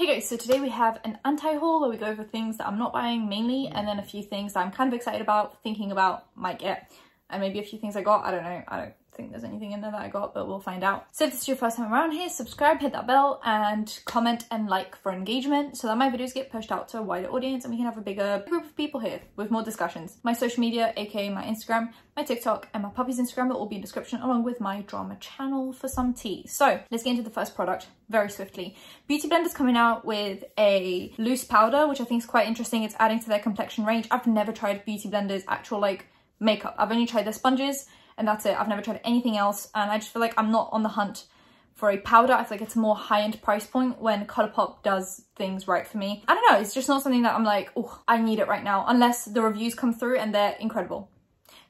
Hey guys, so today we have an anti-haul where we go over things that I'm not buying mainly, and then a few things that I'm kind of excited about, thinking about, might get, and maybe a few things I got. I don't know. I don't think there's anything in there that I got, but we'll find out. So if this is your first time around here, subscribe, hit that bell, and comment and like for engagement so that my videos get pushed out to a wider audience and we can have a bigger group of people here with more discussions. My social media, aka my Instagram, my TikTok, and my puppy's Instagram will all be in the description, along with my drama channel for some tea. So let's get into the first product very swiftly. Beauty Blender's coming out with a loose powder, which I think is quite interesting. It's adding to their complexion range. I've never tried Beauty Blender's actual like makeup. I've only tried their sponges and that's it. I've never tried anything else, and I just feel like I'm not on the hunt for a powder. I feel like it's a more high-end price point when Colourpop does things right for me. I don't know, it's just not something that I'm like, oh, I need it right now, unless the reviews come through and they're incredible.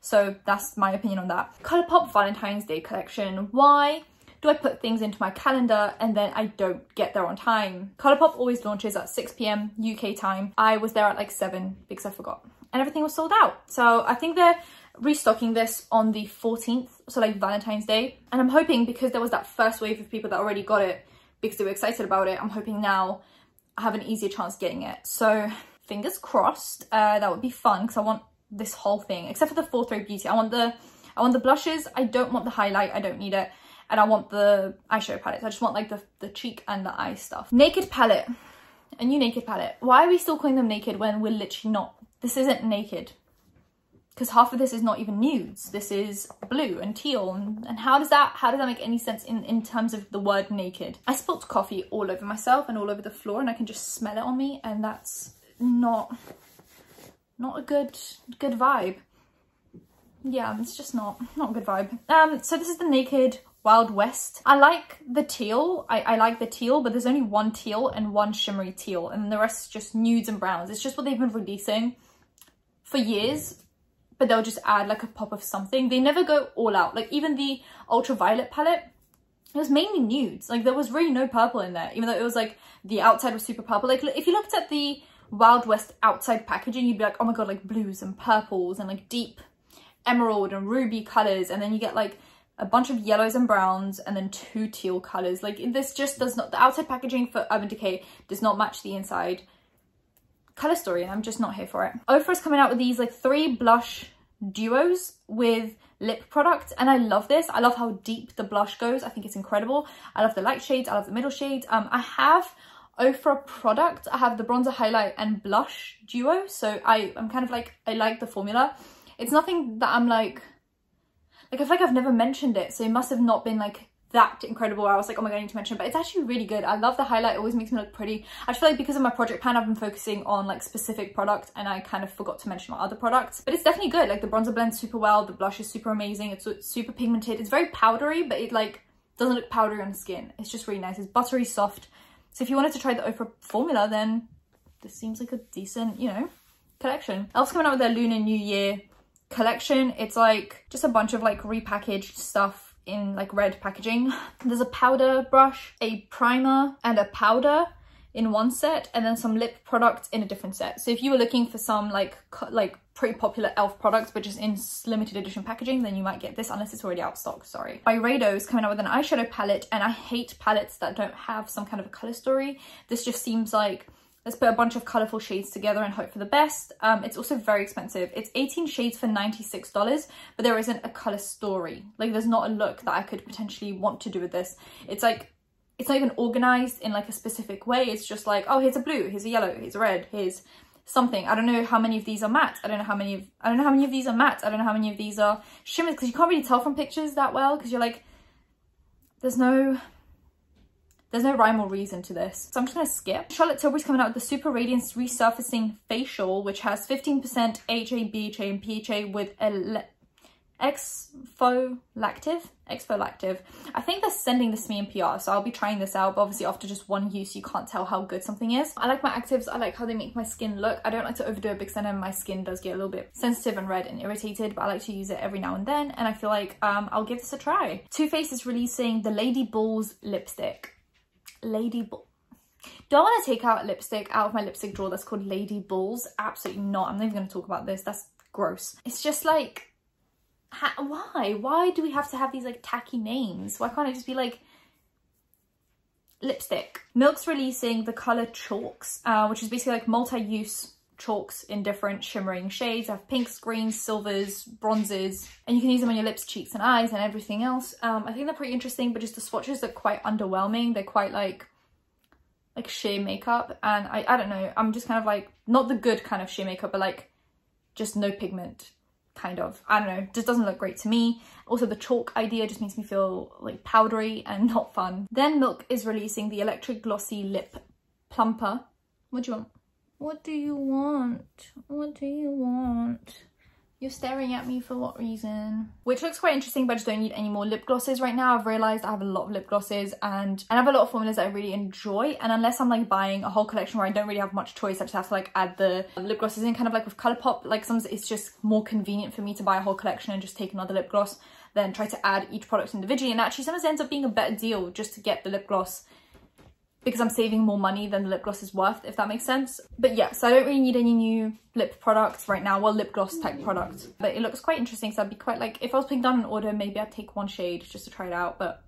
So that's my opinion on that. Colourpop Valentine's Day collection. Why do I put things into my calendar and then I don't get there on time? Colourpop always launches at 6 PM UK time. I was there at like 7 because I forgot, and everything was sold out. So I think they're restocking this on the 14th, so like Valentine's Day. And I'm hoping, because there was that first wave of people that already got it because they were excited about it, I'm hoping now I have an easier chance getting it. So fingers crossed. That would be fun because I want this whole thing, except for the 4-3 Beauty. I want the blushes. I don't want the highlight. I don't need it. And I want the eyeshadow palette. I just want like the cheek and the eye stuff. Naked palette. A new naked palette. Why are we still calling them naked when we're literally not? This isn't naked. Because half of this is not even nudes. This is blue and teal. And how does that make any sense in terms of the word naked? I spilled coffee all over myself and all over the floor, and I can just smell it on me, and that's not a good vibe. Yeah, it's just not a good vibe. So this is the Naked Wild West. I like the teal. I like the teal, but there's only one teal and one shimmery teal, and the rest is just nudes and browns. It's just what they've been releasing for years, but they'll just add like a pop of something. They never go all out. Like even the ultraviolet palette, it was mainly nudes. Like there was really no purple in there, even though it was like the outside was super purple. Like if you looked at the Wild West outside packaging, you'd be like, oh my god, like blues and purples and like deep emerald and ruby colors, and then you get like a bunch of yellows and browns and then 2 teal colors. Like this just does not, the outside packaging for Urban Decay does not match the inside color story, and I'm just not here for it. Ofra is coming out with these like 3 blush duos with lip products, and I love this. I love how deep the blush goes. I think it's incredible. I love the light shades. I love the middle shades. I have Ofra product. I have the bronzer, highlight and blush duo, so I'm kind of like, I like the formula. It's nothing that I'm like I feel like I've never mentioned it, so it must have not been like that incredible where I was like, oh my god, I need to mention it, but it's actually really good. I love the highlight. It always makes me look pretty. I feel like because of my project pan, I've been focusing on like specific products, and I kind of forgot to mention my other products, but it's definitely good. Like the bronzer blends super well, the blush is super amazing, it's super pigmented, it's very powdery, but it like doesn't look powdery on the skin. It's just really nice. It's buttery soft. So if you wanted to try the Ofra formula, then this seems like a decent, you know, collection. Elf's coming out with their Lunar New Year collection. It's like just a bunch of like repackaged stuff in like red packaging. There's a powder brush, a primer, and a powder in one set, and then some lip products in a different set. So if you were looking for some like pretty popular elf products but just in limited edition packaging, then you might get this, unless it's already out of stock, sorry. Byredo is coming out with an eyeshadow palette, and I hate palettes that don't have some kind of a color story. This just seems like, let's put a bunch of colourful shades together and hope for the best. It's also very expensive. It's 18 shades for $96, but there isn't a colour story. Like there's not a look that I could potentially want to do with this. It's like, it's not even organised in like a specific way. It's just like, oh, here's a blue, here's a yellow, here's a red, here's something. I don't know how many of these are matte. I don't know how many of these are matte. I don't know how many of these are shimmers, because you can't really tell from pictures that well, because you're like, there's no rhyme or reason to this. So I'm just gonna skip. Charlotte Tilbury's coming out with the Super Radiance Resurfacing Facial, which has 15% HA, BHA, and PHA with exfolactive. I think they're sending this to me in PR, so I'll be trying this out, but obviously after just one use, you can't tell how good something is. I like my actives. I like how they make my skin look. I don't like to overdo it because then my skin does get a little bit sensitive and red and irritated, but I like to use it every now and then, and I feel like I'll give this a try. Too Faced is releasing the Lady Balls lipstick. Lady Ball. Do I want to take out a lipstick out of my lipstick drawer that's called Lady Balls? Absolutely not. I'm not even going to talk about this. That's gross. It's just like, why do we have to have these like tacky names? Why can't it just be like lipstick. Milk's releasing the colour Chalks, which is basically like multi-use chalks in different shimmering shades. I have pinks, greens, silvers, bronzes, and you can use them on your lips, cheeks and eyes and everything else. I think they're pretty interesting, but just the swatches are quite underwhelming. They're quite like sheer makeup, and I don't know, I'm just kind of like, not the good kind of sheer makeup, but like just no pigment kind of. I don't know, just doesn't look great to me. Also the chalk idea just makes me feel like powdery and not fun. Then Milk is releasing the Electric Glossy Lip Plumper. What do you want? What do you want? What do you want? You're staring at me for what reason? Which looks quite interesting, but I just don't need any more lip glosses right now. I've realised I have a lot of lip glosses and I have a lot of formulas that I really enjoy. And unless I'm like buying a whole collection where I don't really have much choice, I just have to like add the lip glosses in, kind of like with Colourpop. Like sometimes it's just more convenient for me to buy a whole collection and just take another lip gloss than try to add each product individually. And actually sometimes it ends up being a better deal just to get the lip gloss, because I'm saving more money than the lip gloss is worth, if that makes sense. But yeah, so I don't really need any new lip products right now, well, lip gloss type products. But it looks quite interesting, so I'd be quite like, if I was putting down an order, maybe I'd take one shade just to try it out, but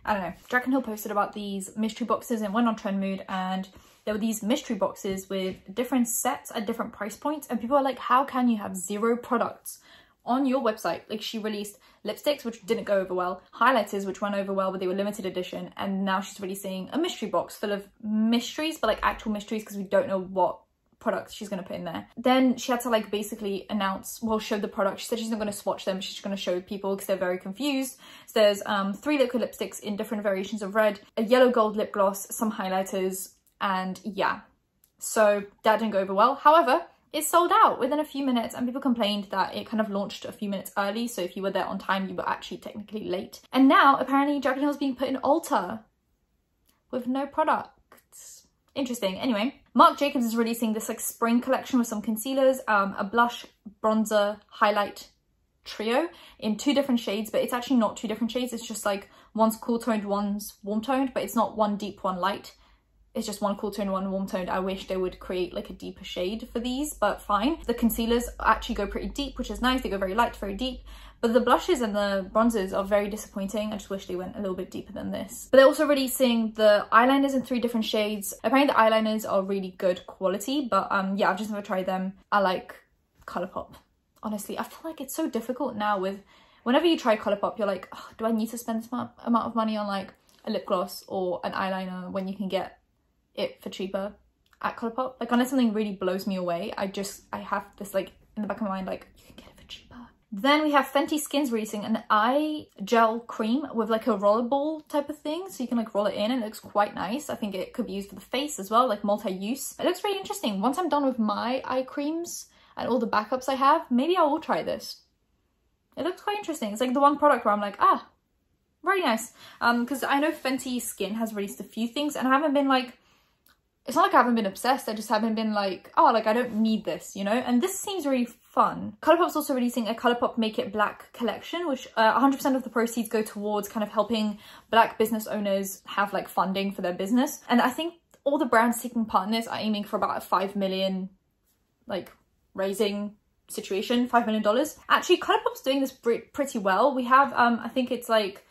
I don't know. Jack and Hill posted about these mystery boxes and went on Trend Mood, and there were these mystery boxes with different sets at different price points, and people are like, how can you have 0 products on your website? Like, she released lipsticks, which didn't go over well, highlighters, which went over well, but they were limited edition, and now she's releasing a mystery box full of mysteries, but like actual mysteries, because we don't know what products she's going to put in there. Then she had to like basically announce, well, show the product. She said she's not going to swatch them, she's going to show people because they're very confused. So there's 3 liquid lipsticks in different variations of red, a yellow gold lip gloss, some highlighters, and yeah, so that didn't go over well. However, it sold out within a few minutes, and people complained that it kind of launched a few minutes early, so if you were there on time, you were actually technically late. And now apparently Jack and Hill is being put in Ulta with no products. Interesting. Anyway, Marc Jacobs is releasing this like spring collection with some concealers, a blush, bronzer, highlight trio in 2 different shades, but it's actually not 2 different shades. It's just like one's cool toned, one's warm toned, but it's not one deep, one light. It's just one cool tone, one warm toned. I wish they would create like a deeper shade for these, but fine. The concealers actually go pretty deep, which is nice. They go very light, very deep. But the blushes and the bronzers are very disappointing. I just wish they went a little bit deeper than this. But they're also releasing the eyeliners in 3 different shades. Apparently the eyeliners are really good quality, but yeah, I've just never tried them. I like Colourpop. Honestly, I feel like it's so difficult now with, whenever you try Colourpop, you're like, oh, do I need to spend this amount of money on like a lip gloss or an eyeliner when you can get it for cheaper at Colourpop? Like, unless something really blows me away, I have this like in the back of my mind, like, you can get it for cheaper. Then we have Fenty Skins releasing an eye gel cream with like a rollerball type of thing, so you can like roll it in, and it looks quite nice. I think it could be used for the face as well, like multi-use. It looks really interesting. Once I'm done with my eye creams and all the backups I have, maybe I will try this. It looks quite interesting. It's like the one product where I'm like, ah, very nice. Because I know Fenty Skin has released a few things, and I haven't been like, it's not like I haven't been obsessed, I just haven't been like, oh, like I don't need this, you know? And this seems really fun. Colourpop's also releasing a Colourpop Make It Black collection, which 100% of the proceeds go towards kind of helping Black business owners have like funding for their business. And I think all the brands taking part in this are aiming for about a 5 million like raising situation, $5 million. Actually, Colourpop's doing this pretty well. We have, I think it's like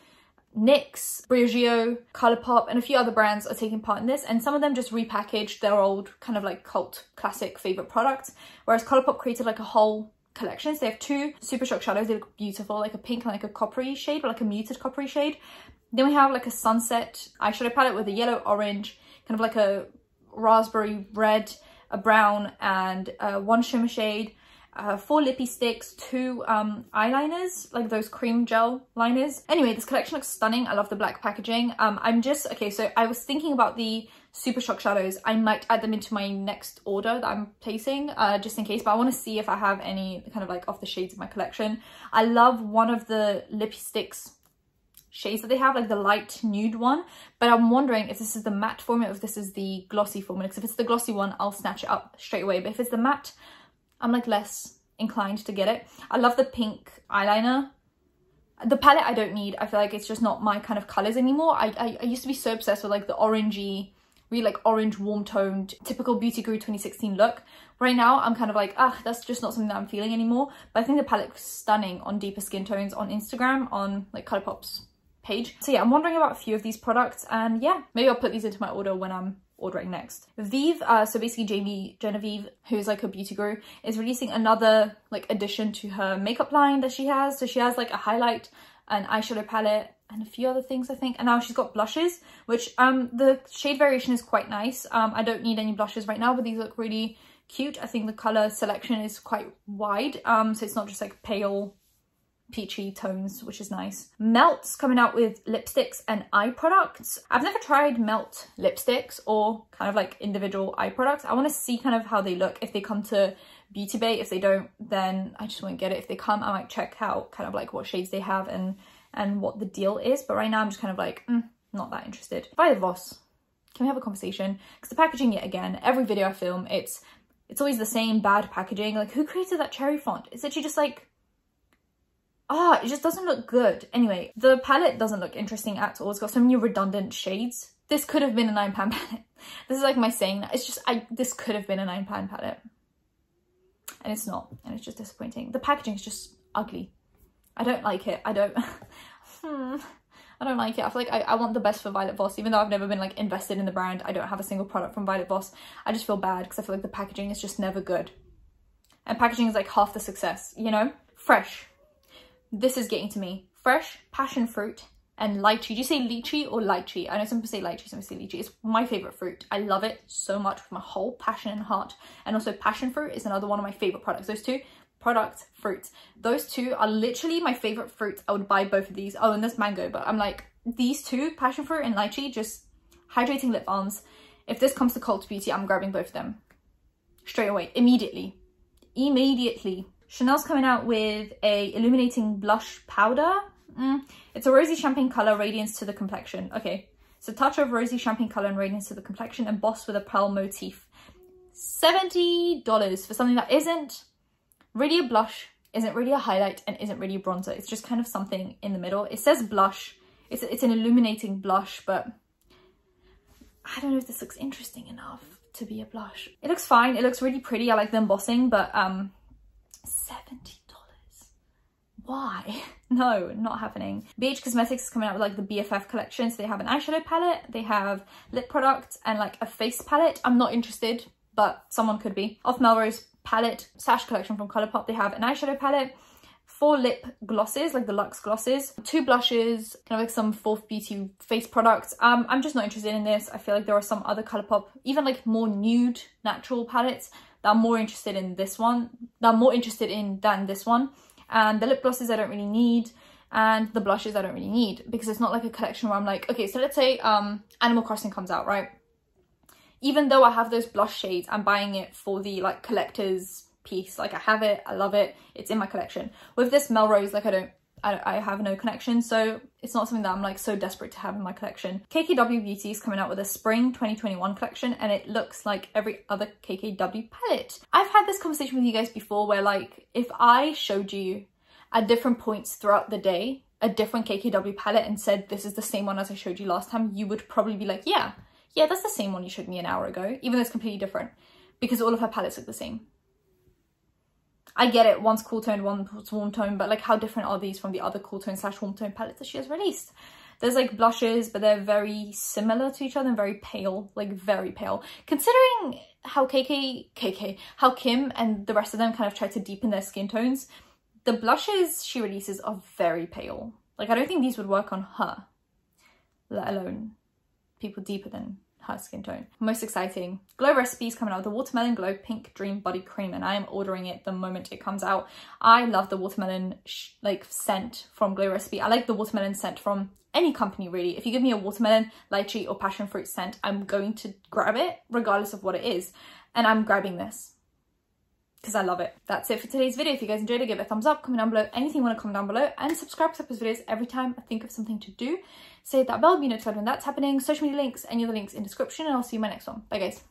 NYX, Briogeo, Colourpop, and a few other brands are taking part in this, and some of them just repackaged their old kind of like cult classic favorite products, whereas Colourpop created like a whole collection. So they have 2 Super Shock shadows. They look beautiful, like a pink and like a coppery shade, but like a muted coppery shade. Then we have like a sunset eyeshadow palette with a yellow, orange, kind of like a raspberry red, a brown, and 1 shimmer shade. 4 lippy sticks, 2 eyeliners, like those cream gel liners. Anyway, this collection looks stunning. I love the black packaging. Okay, so I was thinking about the Super Shock shadows. I might add them into my next order that I'm placing, just in case, but I want to see if I have any kind of like off the shades of my collection. I love one of the lippy sticks shades that they have, like the light nude one, but I'm wondering if this is the matte formula or if this is the glossy formula, because if it's the glossy one, I'll snatch it up straight away, but if it's the matte, I'm like less inclined to get it. I love the pink eyeliner. The palette I don't need. I feel like it's just not my kind of colours anymore. I used to be so obsessed with like the orangey, really like orange warm toned, typical Beauty Guru 2016 look. Right now I'm kind of like, that's just not something that I'm feeling anymore. But I think the palette looks stunning on deeper skin tones on Instagram, on like Colourpop's page. So yeah, I'm wondering about a few of these products, and yeah, maybe I'll put these into my order when I'm ordering next. Vive, so basically Genevieve, who's like a beauty guru, is releasing another like addition to her makeup line that she has. So she has like a highlight, an eyeshadow palette, and a few other things I think, and now she's got blushes, which the shade variation is quite nice. I don't need any blushes right now, but these look really cute. I think the color selection is quite wide, so it's not just like pale peachy tones, which is nice. Melt's coming out with lipsticks and eye products. I've never tried Melt lipsticks or kind of like individual eye products. I want to see kind of how they look if they come to Beauty Bay. If they don't, then I just won't get it. If they come, I might check out kind of like what shades they have and what the deal is. But right now I'm just kind of like, not that interested. Violet Voss, can we have a conversation? Because the packaging, yet again, every video I film, it's always the same bad packaging. Like, who created that cherry font? It's literally just like, it just doesn't look good. Anyway, the palette doesn't look interesting at all. It's got so many redundant shades. This could have been a £9 palette. This is like my saying that. It's just, this could have been a £9 palette. And it's not. And it's just disappointing. The packaging is just ugly. I don't like it. I don't like it. I feel like I want the best for Violet Voss, even though I've never been like invested in the brand. I don't have a single product from Violet Voss. I just feel bad because I feel like the packaging is just never good. And packaging is like half the success, you know? Fresh. This is getting to me. Fresh, passion fruit, and lychee. Do you say lychee or lychee? I know some people say lychee, some people say lychee. It's my favorite fruit. I love it so much with my whole passion and heart. And also passion fruit is another one of my favorite products. Those two products, fruits. Those two are literally my favorite fruits. I would buy both of these. Oh, and there's mango, but I'm like, these two, passion fruit and lychee, just hydrating lip balms. If this comes to Kkw Beauty, I'm grabbing both of them. Straight away, immediately. Immediately. Chanel's coming out with a illuminating blush powder. It's a rosy champagne color, radiance to the complexion. Okay, so touch of rosy champagne color and radiance to the complexion, embossed with a pearl motif. $70 for something that isn't really a blush, isn't really a highlight, and isn't really a bronzer. It's just kind of something in the middle. It says blush. It's an illuminating blush, but I don't know if this looks interesting enough to be a blush. It looks fine. It looks really pretty. I like the embossing, but $70. Why? No, not happening. BH Cosmetics is coming out with like the BFF collection. So they have an eyeshadow palette, they have lip products, and like a face palette. I'm not interested, but someone could be. Off Melrose palette, Sash collection from Colourpop. They have an eyeshadow palette, 4 lip glosses, like the luxe glosses, 2 blushes, kind of like some Fourth Beauty face products. I'm just not interested in this. I feel like there are some other Colourpop, even like more nude natural palettes that I'm more interested in this one, that I'm more interested in than this one. And the lip glosses I don't really need, and the blushes I don't really need, because it's not like a collection where I'm like, okay, so let's say Animal Crossing comes out, right? Even though I have those blush shades, I'm buying it for the like collector's piece. Like, I have it, I love it, it's in my collection. With this Melrose, like I have no connection, so it's not something that I'm like so desperate to have in my collection. Kkw Beauty is coming out with a spring 2021 collection, and it looks like every other Kkw palette. I've had this conversation with you guys before where like, if I showed you at different points throughout the day a different Kkw palette and said this is the same one as I showed you last time, you would probably be like, yeah, that's the same one you showed me an hour ago, even though it's completely different, because all of her palettes look the same. I get it, one's cool tone, one's warm tone, but like, how different are these from the other cool tone / warm tone palettes that she has released? There's like blushes, but they're very similar to each other and very pale, like very pale. Considering how how Kim and the rest of them kind of try to deepen their skin tones, the blushes she releases are very pale. Like, I don't think these would work on her, let alone people deeper than her skin tone. Most exciting, Glow Recipes coming out with the Watermelon Glow Pink Dream Body Cream, and I am ordering it the moment it comes out. I love the watermelon like scent from Glow Recipe. I like the watermelon scent from any company really. If you give me a watermelon, lychee, or passion fruit scent, I'm going to grab it regardless of what it is, and I'm grabbing this because I love it. That's it for today's video. If you guys enjoyed it, give it a thumbs up, comment down below anything you want to comment down below, and subscribe to these videos every time I think of something to do. Say that bell, be notified when that's happening. Social media links, any other links in description, and I'll see you in my next one. Bye guys.